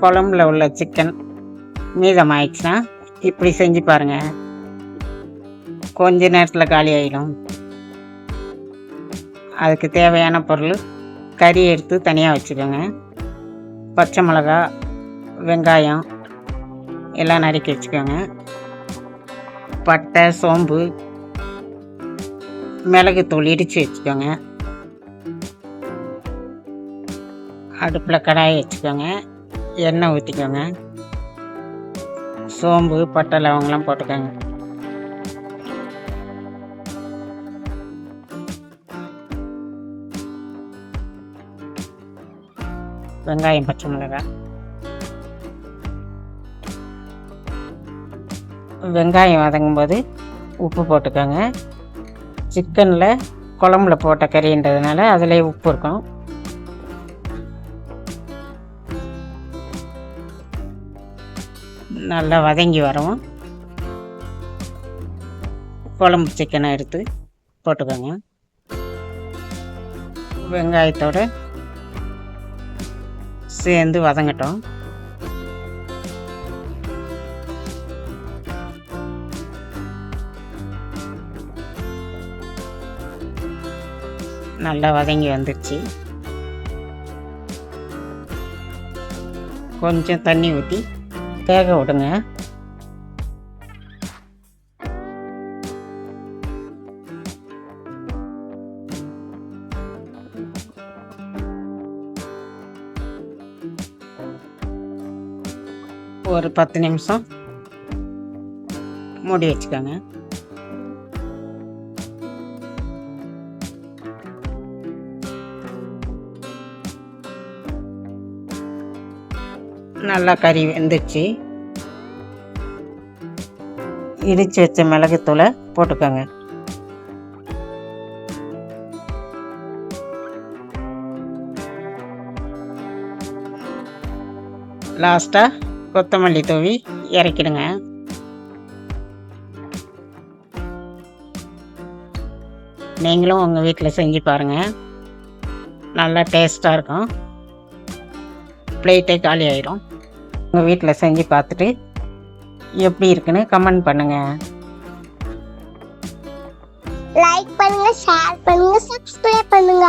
குழம்புல உள்ள சிக்கன் மீதமாயிடுச்சுன்னா இப்படி செஞ்சு பாருங்கள். கொஞ்ச நேரத்தில் காலி ஆகிடும். அதுக்கு தேவையான பொருள் கறி எடுத்து தனியாக வச்சுக்கோங்க. பச்சை மிளகா, வெங்காயம் எல்லாம் நறுக்கி வச்சுக்கோங்க. பட்டை, சோம்பு, மிளகுத்தூள் இடித்து வச்சுக்கோங்க. அடுப்பில் கடாயை வச்சுக்கோங்க. எண்ணெய் ஊற்றிக்கோங்க. சோம்பு, பட்டை, லவங்கெல்லாம் போட்டுக்கோங்க. வெங்காயம், பச்சை மிளகாய். வெங்காயம் வதங்கும்போது உப்பு போட்டுக்கோங்க. சிக்கனில் குழம்புல போட்ட கறின்றதுனால அதிலே உப்பு இருக்கும். நல்லா வதங்கி வரும். குழம்பு சிக்கனை எடுத்து போட்டுக்கோங்க. வெங்காயத்தோடு சேர்ந்து வதங்கட்டும். நல்லா வதங்கி வந்துடுச்சு. கொஞ்சம் தண்ணி ஊற்றி வேக விடுங்க. ஒரு 10 நிமிஷம் மூடி வச்சுக்கோங்க. நல்லா கறி வெந்துச்சு. இடித்து வச்ச மிளகுத்தூளை போட்டுக்கோங்க. லாஸ்ட்டாக கொத்தமல்லி தூவி இறக்கிடுங்க. நீங்களும் உங்கள் வீட்டில் செஞ்சு பாருங்கள். நல்லா டேஸ்ட்டாக இருக்கும். பிளேட்டே காலி ஆயிடும். உங்கள் வீட்டில் செஞ்சு பார்த்துட்டு எப்படி இருக்குன்னு கமெண்ட் பண்ணுங்கள். லைக் பண்ணுங்க, ஷேர் பண்ணுங்க, சப்ஸ்கிரைப் பண்ணுங்க.